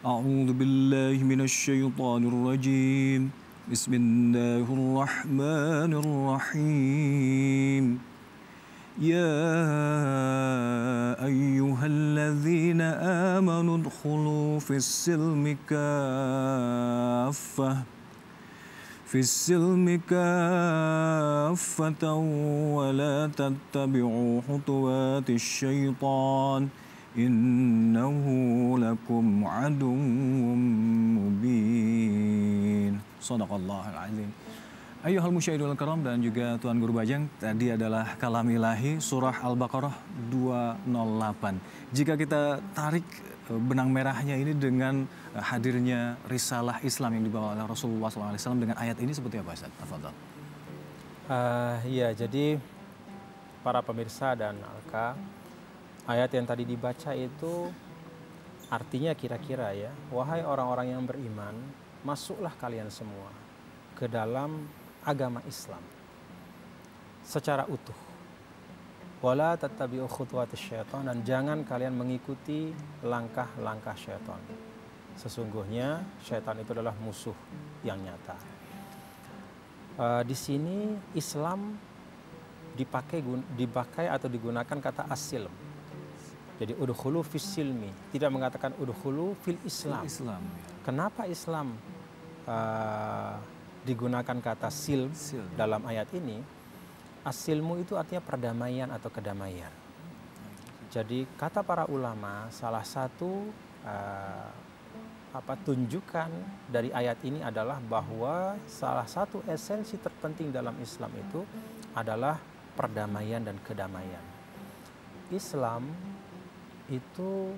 أعوذ بالله من الشيطان الرجيم. بسم الله الرحمن الرحيم. يا أيها الذين آمنوا ادخلوا في السلم كافة ولا تتبعوا خطوات الشيطان إنه لكم عدو مبين. Shadaqallahul azim. Ayyuhal musyahidul karam dan juga Tuan Guru Bajang, tadi adalah kalam ilahi surah Al-Baqarah 208. Jika kita tarik benang merahnya ini dengan hadirnya risalah Islam yang dibawa oleh Rasulullah SAW dengan ayat ini seperti apa, Ustaz? Tafadhal. Iya, jadi para pemirsa dan Alka, ayat yang tadi dibaca itu artinya kira-kira ya, wahai orang-orang yang beriman, masuklah kalian semua ke dalam agama Islam secara utuh. Wala tattabi'u khutuwatis syaitan, dan jangan kalian mengikuti langkah-langkah syaitan. Sesungguhnya syaitan itu adalah musuh yang nyata. Di sini Islam dipakai atau digunakan kata as-silm. Jadi udkhulu fis silmi, tidak mengatakan udkhulu fil Islam. Kenapa Islam digunakan kata silm dalam ayat ini? As-silmu itu artinya perdamaian atau kedamaian. Jadi kata para ulama, salah satu tunjukan dari ayat ini adalah bahwa salah satu esensi terpenting dalam Islam itu adalah perdamaian dan kedamaian. Islam itu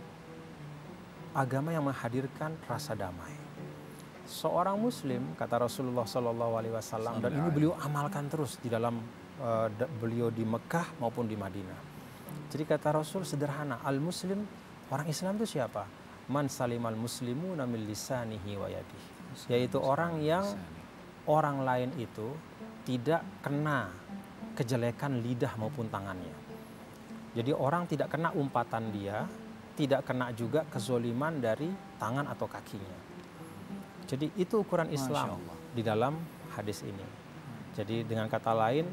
agama yang menghadirkan rasa damai. Seorang Muslim, kata Rasulullah SAW, dan ini beliau amalkan terus di dalam beliau di Mekah maupun di Madinah. Jadi kata Rasul sederhana, al-Muslim, orang Islam itu siapa? Man salimal muslimuna min lisanihi wa yadihi, yaitu orang yang orang lain itu tidak kena kejelekan lidah maupun tangannya. Jadi orang tidak kena umpatan dia, tidak kena juga kezoliman dari tangan atau kakinya. Jadi itu ukuran Islam di dalam hadis ini. Jadi dengan kata lain,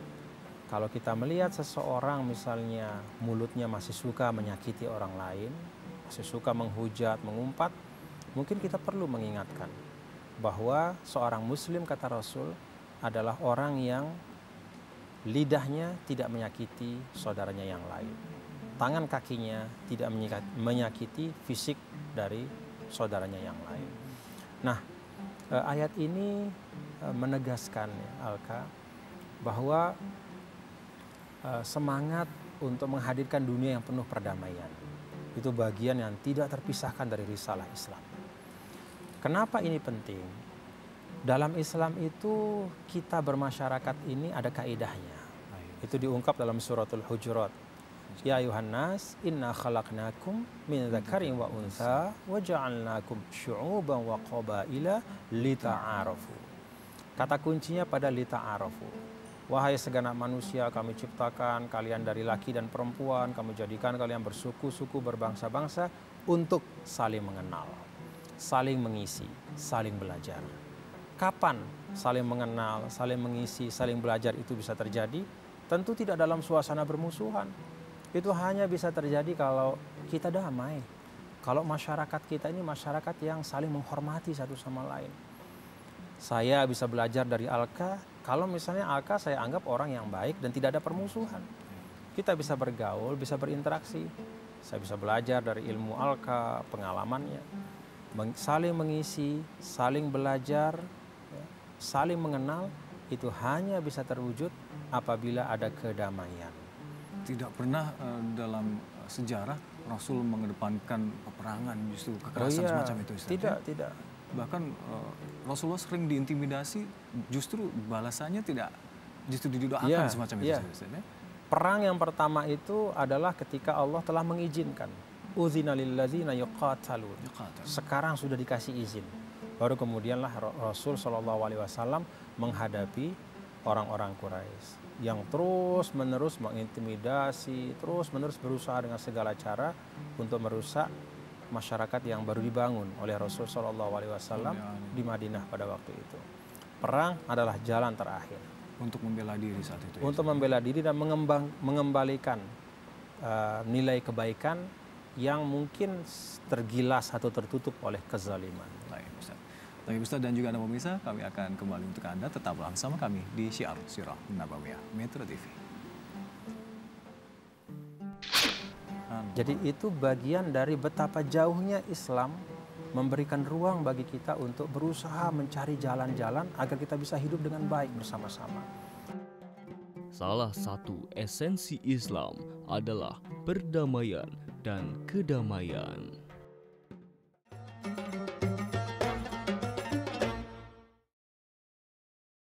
kalau kita melihat seseorang misalnya mulutnya masih suka menyakiti orang lain, masih suka menghujat, mengumpat, mungkin kita perlu mengingatkan bahwa seorang Muslim, kata Rasul, adalah orang yang lidahnya tidak menyakiti saudaranya yang lain. Tangan kakinya tidak menyakiti fisik dari saudaranya yang lain. Nah, ayat ini menegaskan, Alka, bahwa semangat untuk menghadirkan dunia yang penuh perdamaian itu bagian yang tidak terpisahkan dari risalah Islam. Kenapa ini penting? Dalam Islam itu kita bermasyarakat ini ada kaidahnya. Itu diungkap dalam suratul Hujurat. Ya ayuhan nas, inna khalaqnakum min dzakarin wa untha wa ja'alnakum syu'uban wa qabaila lita'arafu. Kata kuncinya pada lita'arafu. Wahai segenap manusia, kami ciptakan kalian dari laki dan perempuan, kami jadikan kalian bersuku-suku, berbangsa-bangsa untuk saling mengenal, saling mengisi, saling belajar. Kapan saling mengenal, saling mengisi, saling belajar itu bisa terjadi? Tentu tidak dalam suasana bermusuhan. Itu hanya bisa terjadi kalau kita damai. Kalau masyarakat kita ini masyarakat yang saling menghormati satu sama lain. Saya bisa belajar dari Alka, kalau misalnya Alka saya anggap orang yang baik dan tidak ada permusuhan. Kita bisa bergaul, bisa berinteraksi. Saya bisa belajar dari ilmu Alka, pengalamannya. Saling mengisi, saling belajar, saling mengenal, itu hanya bisa terwujud apabila ada kedamaian. Tidak pernah dalam sejarah Rasul mengedepankan peperangan, justru kekerasan semacam itu, Ustaz. Tidak. Bahkan Rasulullah sering diintimidasi, justru balasannya tidak, justru didoakan semacam itu, Ustaz. Perang yang pertama itu adalah ketika Allah telah mengizinkan. Udzina lilladzina yuqatalun. Sekarang sudah dikasih izin. Baru kemudianlah Rasul SAW menghadapi orang-orang Quraisy yang terus-menerus mengintimidasi, terus-menerus berusaha dengan segala cara untuk merusak masyarakat yang baru dibangun oleh Rasul Shallallahu Alaihi Wasallam di Madinah pada waktu itu. Perang adalah jalan terakhir untuk membela diri saat itu. Untuk membela diri dan mengembalikan nilai kebaikan yang mungkin tergilas atau tertutup oleh kezaliman. Baik Ustaz. Baik Ustaz dan juga Anda pemirsa, kami akan kembali untuk Anda tetaplah bersama kami di Syiar Sirah Nabawiyah Metro TV. Jadi itu bagian dari betapa jauhnya Islam memberikan ruang bagi kita untuk berusaha mencari jalan-jalan agar kita bisa hidup dengan baik bersama-sama. Salah satu esensi Islam adalah perdamaian dan kedamaian.